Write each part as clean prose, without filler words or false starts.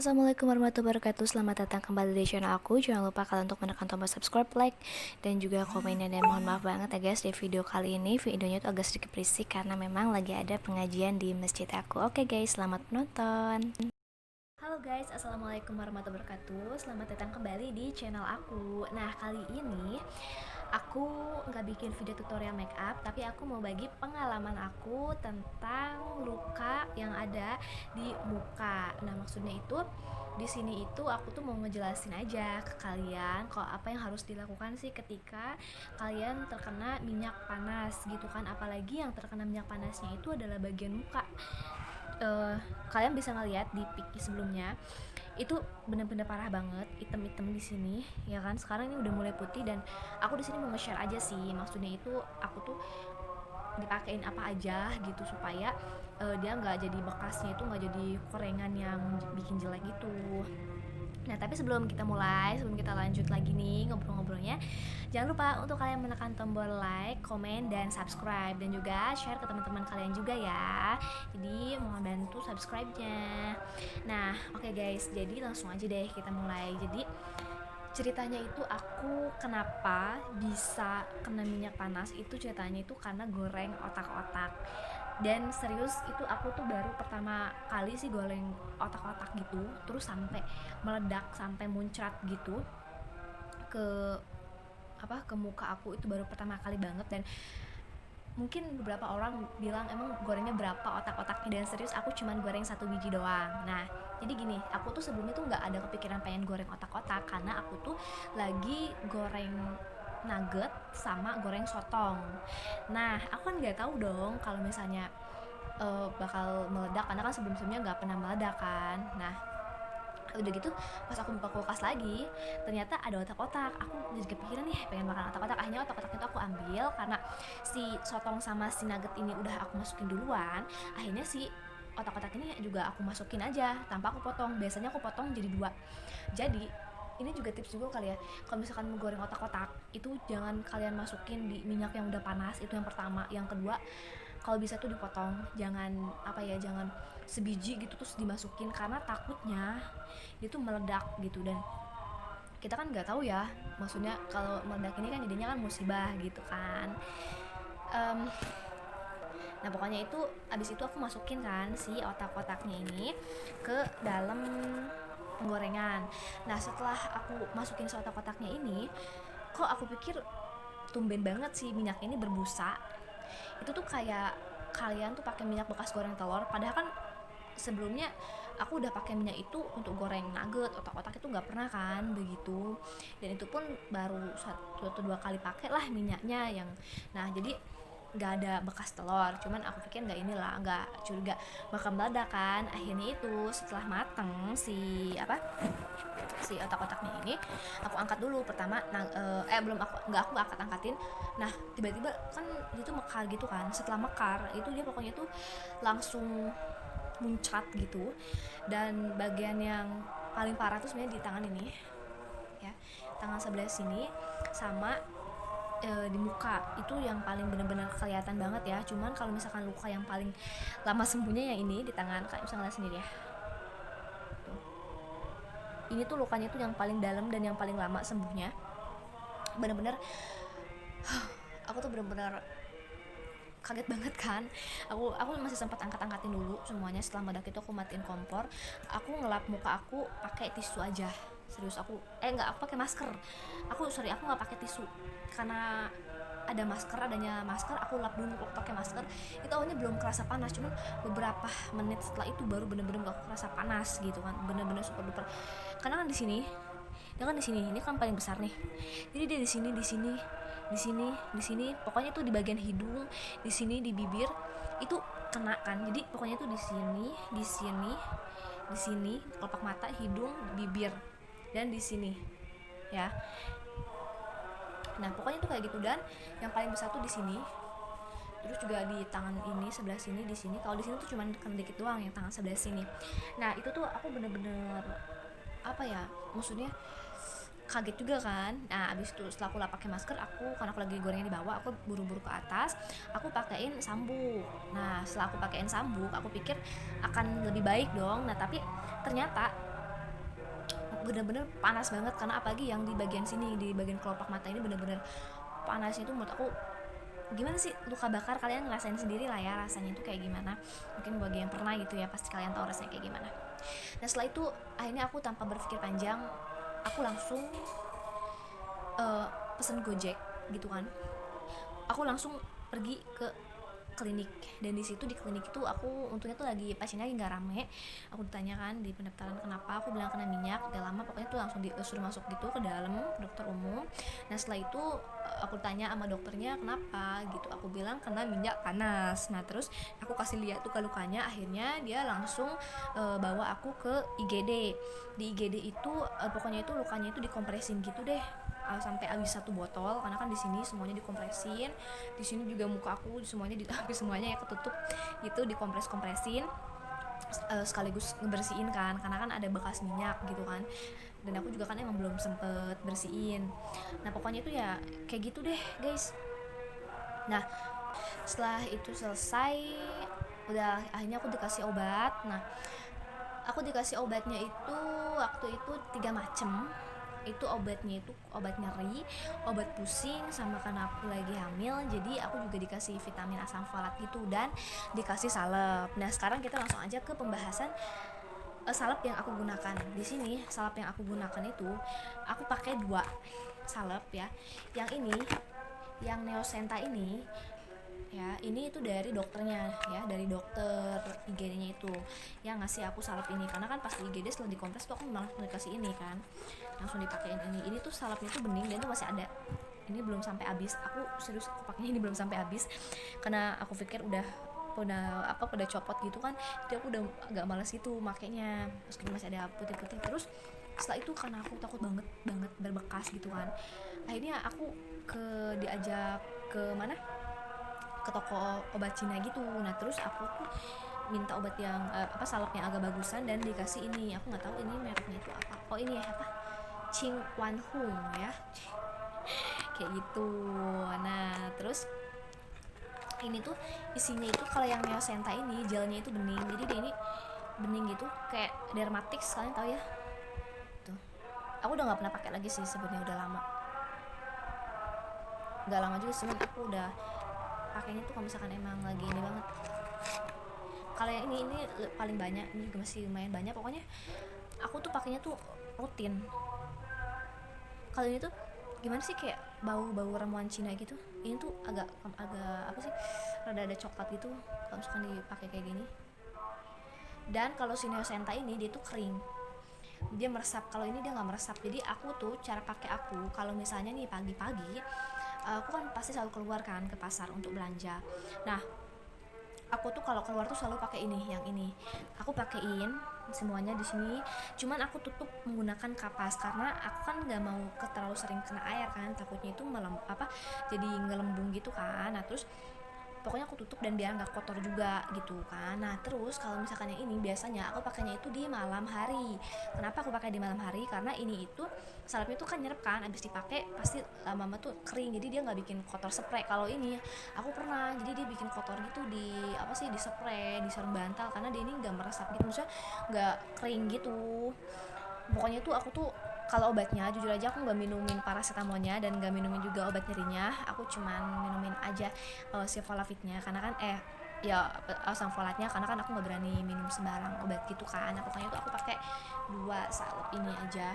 Assalamualaikum warahmatullahi wabarakatuh. Selamat datang kembali di channel aku. Jangan lupa kalian untuk menekan tombol subscribe, like, dan juga komennya. Dan mohon maaf banget ya guys, di video kali ini videonya tuh agak sedikit berisik karena memang lagi ada pengajian di masjid aku. Oke guys, selamat menonton. Halo guys, assalamualaikum warahmatullahi wabarakatuh. Selamat datang kembali di channel aku. Nah, kali ini aku nggak bikin video tutorial make up, tapi aku mau bagi pengalaman aku tentang luka yang ada di muka. Nah, maksudnya itu di sini itu aku tuh mau ngejelasin aja ke kalian kalau apa yang harus dilakukan sih ketika kalian terkena minyak panas gitu kan, apalagi yang terkena minyak panasnya itu adalah bagian muka. Kalian bisa ngeliat di pic sebelumnya itu bener-bener parah banget, item-item di sini ya kan. Sekarang ini udah mulai putih dan aku di sini mau nge-share aja sih, maksudnya itu aku tuh dipakein apa aja gitu supaya dia nggak jadi bekasnya itu nggak jadi korengan yang bikin jelek gitu. Nah, tapi sebelum kita mulai, sebelum kita lanjut lagi nih ngobrol-ngobrolnya, jangan lupa untuk kalian menekan tombol like, komen, dan subscribe, dan juga share ke teman-teman kalian juga ya. Jadi mohon bantu subscribe-nya. Nah, oke guys, jadi langsung aja deh kita mulai. Jadi ceritanya itu aku kenapa bisa kena minyak panas itu, ceritanya itu karena goreng otak-otak. Dan serius itu aku tuh baru pertama kali sih goreng otak-otak gitu, terus sampai meledak, sampai muncrat gitu ke ke muka aku. Itu baru pertama kali banget. Dan mungkin beberapa orang bilang emang gorengnya berapa otak-otaknya, dan serius aku cuman goreng 1 biji doang. Nah, jadi gini, aku tuh sebelumnya tuh nggak ada kepikiran pengen goreng otak-otak karena aku tuh lagi goreng nugget sama goreng sotong. Nah, aku kan nggak tahu dong kalau misalnya bakal meledak karena kan sebelum-sebelumnya nggak pernah meledak kan. Nah, udah gitu pas aku buka kulkas lagi ternyata ada otak-otak. Aku jadi kepikiran nih pengen makan otak-otak. Akhirnya otak-otak itu aku ambil karena si sotong sama si nugget ini udah aku masukin duluan. Akhirnya si otak-otak ini juga aku masukin aja tanpa aku potong. Biasanya aku potong jadi 2. Jadi ini juga tips juga kali ya, kalau misalkan mau goreng otak-otak itu jangan kalian masukin di minyak yang udah panas. Itu yang pertama. Yang kedua, kalau bisa tuh dipotong, jangan jangan sebiji gitu terus dimasukin, karena takutnya itu meledak gitu. Dan kita kan nggak tahu ya, maksudnya kalau meledak ini kan jadinya kan musibah gitu kan. um, Nah, pokoknya itu abis itu aku masukin kan si otak-otaknya ini ke dalam penggorengan. Nah, setelah aku masukin si otak-otaknya ini, kok aku pikir tumben banget sih minyak ini berbusa. Itu tuh kayak kalian tuh pakai minyak bekas goreng telur, padahal kan sebelumnya aku udah pakai minyak itu untuk goreng nugget, otak-otak itu nggak pernah kan begitu. Dan itu pun baru 1 atau 2 kali pakai lah minyaknya yang. Nah, jadi nggak ada bekas telur, cuman aku pikir nggak curiga bakal meledak kan. Akhirnya itu setelah mateng si otak-otaknya ini, aku angkat dulu pertama. Belum aku angkatin. Nah, tiba-tiba kan itu mekar gitu kan. Setelah mekar itu dia pokoknya tuh langsung muncrat gitu. Dan bagian yang paling parah tuh sebenarnya di tangan ini ya, tangan sebelah sini sama di muka. Itu yang paling benar-benar kelihatan banget ya. Cuman kalau misalkan luka yang paling lama sembuhnya yang ini di tangan, kalian bisa ngeliat sendiri ya. Tuh. Ini tuh lukanya tuh yang paling dalam dan yang paling lama sembuhnya. Benar-benar aku tuh benar-benar kaget banget kan. Aku masih sempat angkatin dulu semuanya. Setelah meledak itu aku matiin kompor, aku ngelap muka aku pakai tisu aja. Serius, aku pakai masker. Aku nggak pakai tisu karena adanya masker. Aku lap dulu pakai masker. Itu awalnya belum kerasa panas, cuman beberapa menit setelah itu baru bener-bener gak kerasa panas gitu kan. Bener-bener super duper. Karena kan di sini ini kan paling besar nih. Jadi dia di sini, pokoknya tuh di bagian hidung, di sini di bibir itu kena kan. Jadi pokoknya tuh di sini kelopak mata, hidung, bibir, dan di sini ya. Nah, pokoknya tuh kayak gitu. Dan yang paling besar tuh di sini. Terus juga di tangan ini sebelah sini, di sini. Kalau di sini tuh cuma kena dikit doang, yang tangan sebelah sini. Nah, itu tuh aku bener-bener maksudnya kaget juga kan. Nah, abis itu setelah aku pakai masker, karena aku lagi gorengnya di bawah, aku buru-buru ke atas, aku pakein sabuk. Nah, setelah aku pakein sabuk, aku pikir akan lebih baik dong. Nah, tapi ternyata bener-bener panas banget, karena apalagi yang di bagian sini, di bagian kelopak mata ini bener-bener panasnya itu menurut aku gimana sih, luka bakar. Kalian ngerasain sendiri lah ya rasanya itu kayak gimana, mungkin bagi yang pernah gitu ya pasti kalian tahu rasanya kayak gimana. Nah setelah itu akhirnya aku tanpa berpikir panjang, aku langsung pesen Gojek gitu kan. Aku langsung pergi ke klinik, dan di situ di klinik itu aku untungnya tuh lagi pasiennya lagi nggak rame. Aku ditanyakan di pendaftaran kenapa, aku bilang kena minyak. Gak lama pokoknya tuh langsung disuruh masuk gitu ke dalam, dokter umum. Nah setelah itu aku tanya sama dokternya kenapa gitu, aku bilang kena minyak panas. Nah terus aku kasih lihat tuh ke lukanya, akhirnya dia langsung bawa aku ke IGD. Di IGD itu pokoknya itu lukanya itu dikompresin gitu deh, sampai habis 1 botol, karena kan di sini semuanya dikompresin, di sini juga muka aku semuanya hampir semuanya ya ketutup gitu, dikompresin sekaligus ngebersihin kan, karena kan ada bekas minyak gitu kan, dan aku juga kan emang belum sempet bersihin. Nah pokoknya itu ya kayak gitu deh guys. Nah setelah itu selesai, udah akhirnya aku dikasih obat. Nah aku dikasih obatnya itu waktu itu 3 macem. Itu obatnya itu obat nyeri, obat pusing, sama karena aku lagi hamil jadi aku juga dikasih vitamin asam folat gitu, dan dikasih salep. Nah sekarang kita langsung aja ke pembahasan salep yang aku gunakan. Di sini salep yang aku gunakan itu aku pakai 2 salep ya. Yang ini, yang Neosenta ini ya, ini itu dari dokternya ya, dari dokter IGD-nya itu yang ngasih aku salep ini, karena kan pas di IGD setelah dikompres tuh aku malah dikasih ini kan, langsung dipakein ini tuh salepnya tuh bening dan tuh masih ada, ini belum sampai habis. Aku serius aku pakainya ini belum sampai habis karena aku pikir udah copot gitu kan, jadi aku udah agak malas gitu makainya meskipun masih ada putih-putih. Terus setelah itu karena aku takut banget berbekas gitu kan, akhirnya aku diajak ke mana, ke toko obat Cina gitu. Nah terus aku tuh minta obat yang salep yang agak bagusan, dan dikasih ini, aku nggak tahu ini mereknya itu apa. Oh ini ya apa, Ching Wan Hung ya kayak gitu. Nah terus ini tuh isinya itu, kalau yang Neosenta ini gelnya itu bening, jadi dia ini bening gitu kayak Dermatix, kalian tahu ya tuh. Aku udah nggak pernah pakai lagi sih sebenarnya, udah lama, nggak lama juga sih, aku udah pakainya tuh kalau misalkan emang lagi ini banget. Kalau yang ini paling banyak, ini juga masih lumayan banyak. Pokoknya aku tuh pakainya tuh rutin. Kalau ini tuh gimana sih, kayak bau ramuan Cina gitu. Ini tuh agak apa sih, rada ada coklat gitu kalau misalkan dipakai kayak gini. Dan kalau si Neosenta ini dia tuh kering, dia meresap. Kalau ini dia nggak meresap. Jadi aku tuh cara pakai aku kalau misalnya nih pagi-pagi, aku kan pasti selalu keluar kan ke pasar untuk belanja. Nah aku tuh kalau keluar tuh selalu pakai ini, yang ini aku pakein semuanya di sini. Cuman aku tutup menggunakan kapas karena aku kan nggak mau terlalu sering kena air kan, takutnya itu jadi ngelembung gitu kan. Nah terus pokoknya aku tutup dan biar nggak kotor juga gitu kan. Nah terus kalau misalkan yang ini biasanya aku pakainya itu di malam hari. Kenapa aku pakai di malam hari? Karena ini itu salepnya tuh kan nyerap kan, abis dipakai pasti lama-lama tuh kering, jadi dia nggak bikin kotor spray. Kalau ini aku pernah, jadi dia bikin kotor gitu di di spray, di sarung bantal, karena dia ini nggak meresap gitu, maksudnya nggak kering gitu. Pokoknya tuh aku tuh kalau obatnya jujur aja aku nggak minumin paracetamolnya dan nggak minumin juga obat nyerinya, aku cuman minumin aja si Volavitnya, karena kan asam folatnya, karena kan aku nggak berani minum sembarang obat gitu kan. Nah pokoknya tuh aku pakai 2 salep ini aja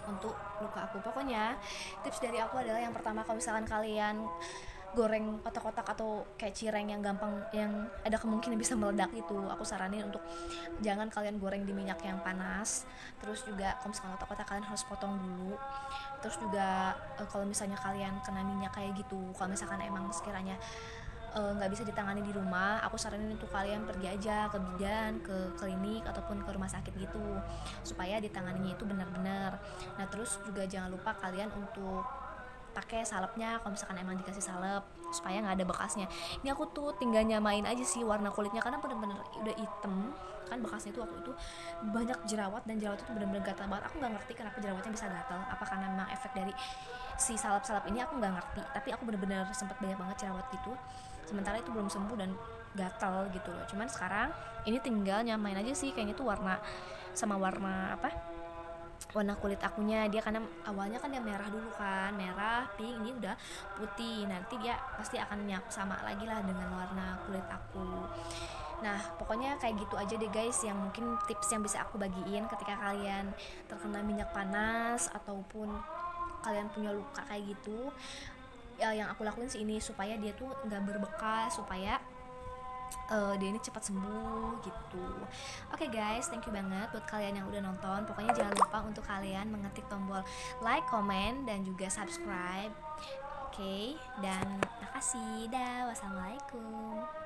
untuk luka aku. Pokoknya tips dari aku adalah yang pertama, kalau misalkan kalian goreng kotak-kotak atau kayak cireng yang gampang, yang ada kemungkinan bisa meledak itu, aku saranin untuk jangan kalian goreng di minyak yang panas. Terus juga kalau misalkan kotak-kotak kalian harus potong dulu. Terus juga kalau misalnya kalian kena minyak kayak gitu, kalau misalkan emang sekiranya nggak bisa ditangani di rumah, aku saranin untuk kalian pergi aja ke bidan, ke klinik ataupun ke rumah sakit gitu, supaya ditanganinya itu benar-benar. Nah terus juga jangan lupa kalian untuk pakai salepnya kalau misalkan emang dikasih salep, supaya nggak ada bekasnya. Ini aku tuh tinggal nyamain aja sih warna kulitnya, karena bener-bener udah hitam kan bekasnya tuh. Waktu itu banyak jerawat, dan jerawat itu bener-bener gatal banget. Aku nggak ngerti kenapa jerawatnya bisa gatal, apa karena memang efek dari si salep-salep ini, aku nggak ngerti. Tapi aku bener-bener sempat banyak banget jerawat gitu, sementara itu belum sembuh dan gatal gitu loh. Cuman sekarang ini tinggal nyamain aja sih, kayaknya tuh warna sama warna warna kulit akunya. Dia karena awalnya kan dia merah dulu kan, merah, pink, ini udah putih. Nanti dia pasti akan sama lagi lah dengan warna kulit aku. Nah, pokoknya kayak gitu aja deh guys, yang mungkin tips yang bisa aku bagiin ketika kalian terkena minyak panas ataupun kalian punya luka kayak gitu. Ya, yang aku lakuin sih ini supaya dia tuh nggak berbekas, supaya dia ini cepat sembuh gitu. Oke guys, thank you banget buat kalian yang udah nonton. Pokoknya jangan lupa untuk kalian mengetik tombol like, comment, dan juga subscribe. Oke, dan makasih. Dah, wassalamualaikum.